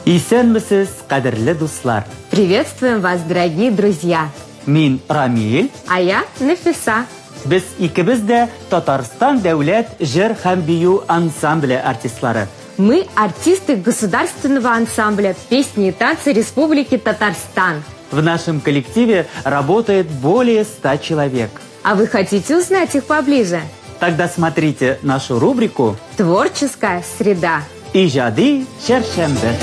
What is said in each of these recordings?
Исәнмесез, кадерле дуслар. Приветствуем вас, дорогие друзья. Мин Рамил. А я Нафиса. Без икебез дә Татарстан дәүләт җыр һәм бию ансамбле артистлары. Мы артисты государственного ансамбля «Песни и танцы Республики Татарстан». В нашем коллективе работает более 100 человек. А вы хотите узнать их поближе? Тогда смотрите нашу рубрику «Творческая среда». «Ижади чәршәмбе».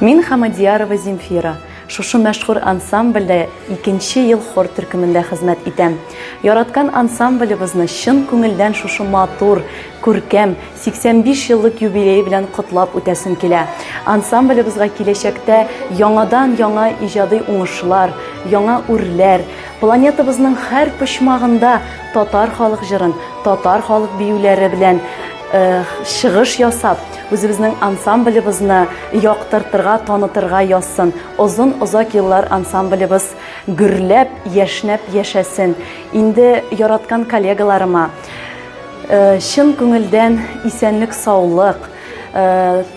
Мин Хамадиярова Земфира. Шушы мәшһүр ансамбльдә 2нче ел хор төркемендә хезмәт итәм. Яраткан ансамблебызны чын күңелдән шушы матур, күркәм 85 еллык юбилей белән котлап үтәсем килә. Ансамблебызга киләчәктә яңадан-яңа иҗади уңышлар, яңа үрләр, планетабызның һәр почмагында татар халык җырын, татар халык биюләре белән чыгыш ясап, үзебезнең ансамблебызны яктыртырга, танытырга язсын. Озак еллар ансамблебыз гөрләп, яшнәп яшәсен. Инде яраткан коллегаларыма чын күңелдән исәнлек, саулык,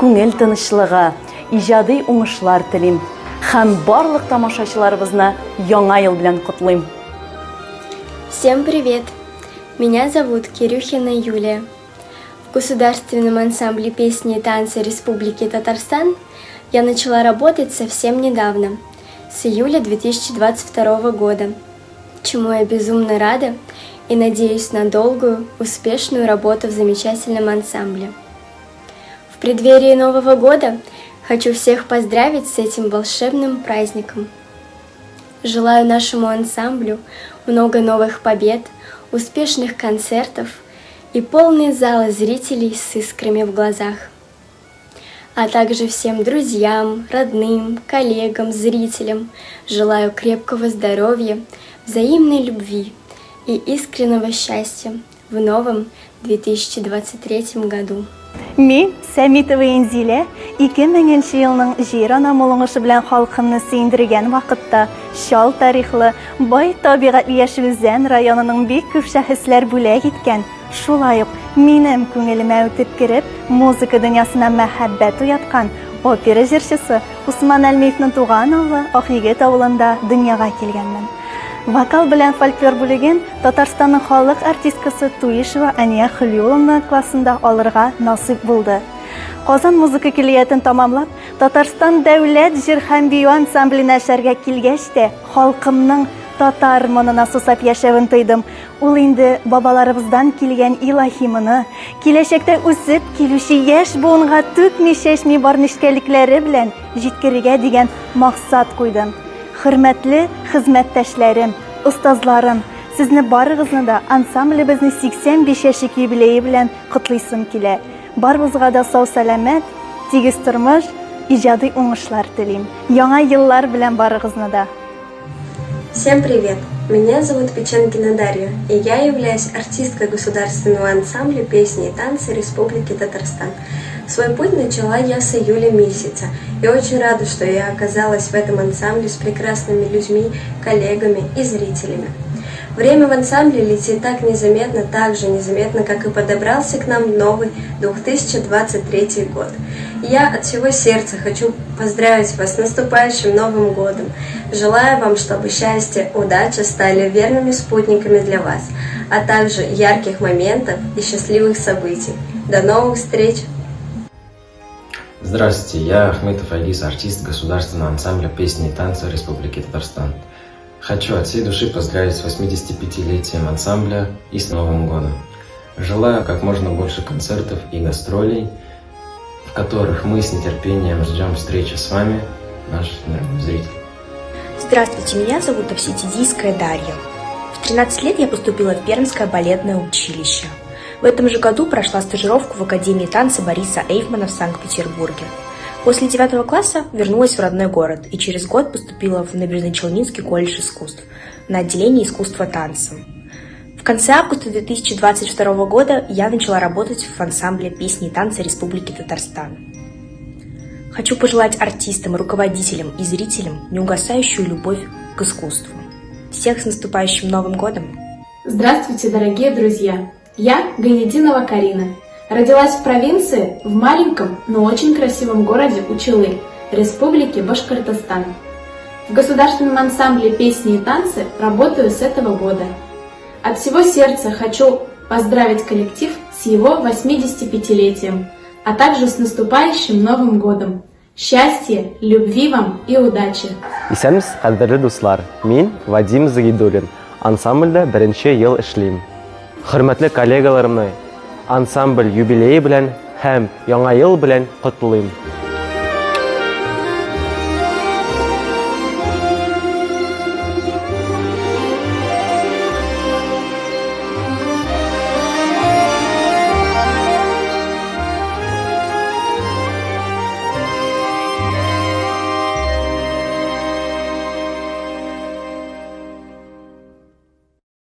күңел тынычлыгы, иҗади уңышлар телим. Һәм барлык тамашачыларыбызны яңа ел белән котлыйм. Всем привет! Меня зовут Кирюхина Юлия. В Государственном ансамбле песни и танцы Республики Татарстан я начала работать совсем недавно, с июля 2022 года, чему я безумно рада и надеюсь на долгую, успешную работу в замечательном ансамбле. В преддверии Нового года хочу всех поздравить с этим волшебным праздником. Желаю нашему ансамблю много новых побед, успешных концертов и полные залы зрителей с искрами в глазах. А также всем друзьям, родным, коллегам, зрителям желаю крепкого здоровья, взаимной любви и искреннего счастья в новом 2023 году. Мин Сәмитова Инзилә 2000 елның җир-ана молыңышы белән халкымны сөендергән вакытта шал тарихлы, бай табигатьле Яшелүзән районының бик күп шәхесләр бүләк иткән. Шулай ук минем күңелемә үтеп кереп, музыка дөньясына мәхәббәт уяткан опера җырчысы Усман Әлмиевнең туган авылы Акъегет авылында дөньяга килгәнмен. Вокал белән фольклор бүлеген Татарстанның халык артисткасы Туишева Ания Хөлиуловна классында алырга насыйп булды. Казан музыка килиятен тамамлап, Татарстан дәүләт җыр һәм бию ансамбленә эшләргә килгәч тә, халкымның татар монына сусап яшәвен тойдым. Ул инде бабаларыбыздан килгән илаһи моны, киләчәктә үсеп килүче яшь буынга түкми-чәчми бар нечкәлекләре белән җиткерергә дигән максат куйдым. Хөрмәтле хезмәттәшләрем, остазларым, сезне барыгызны да ансамблебезне 85 яшьлек юбилее белән котлыйсым килә. Барыбызга да сау-сәламәт, тигез тормыш, иҗади уңышлар телим. Яңа еллар белән барыгызны да. Всем привет! Меня зовут Печенкина Дарья, и я являюсь артисткой государственного ансамбля песни и танцы Республики Татарстан. Свой путь начала я с июля месяца, и очень рада, что я оказалась в этом ансамбле с прекрасными людьми, коллегами и зрителями. Время в ансамбле летит так же незаметно, как и подобрался к нам новый 2023 год. Я от всего сердца хочу поздравить вас с наступающим Новым годом. Желаю вам, чтобы счастье, удача стали верными спутниками для вас, а также ярких моментов и счастливых событий. До новых встреч! Здравствуйте, я Ахметов Айгиз, артист государственного ансамбля песни и танцы Республики Татарстан. Хочу от всей души поздравить с 85-летием ансамбля и с Новым годом. Желаю как можно больше концертов и гастролей, в которых мы с нетерпением ждем встречи с вами, наши дорогие зрители. Здравствуйте, меня зовут Овсетидийская Дарья. В 13 лет я поступила в Пермское балетное училище. В этом же году прошла стажировку в Академии танца Бориса Эйфмана в Санкт-Петербурге. После 9 класса вернулась в родной город и через год поступила в Набережно-Челнинский колледж искусств на отделение искусства танца. В конце августа 2022 года я начала работать в ансамбле песни и танца Республики Татарстан. Хочу пожелать артистам, руководителям и зрителям неугасающую любовь к искусству. Всех с наступающим Новым годом! Здравствуйте, дорогие друзья! Я Гайнединова Карина. Родилась в провинции, в маленьком, но очень красивом городе Учалы, Республики Башкортостан. В государственном ансамбле песни и танцы работаю с этого года. От всего сердца хочу поздравить коллектив с его 85-летием, а также с наступающим Новым годом. Счастья, любви вам и удачи! Исәнмез, кадерле дуслар, мин Вадим Загидуллин, ансамбльдә беренче ел эшлим. Хөрмәтле коллегаларымны, ансамбль юбилее белән һәм яңа ел белән котлыйм.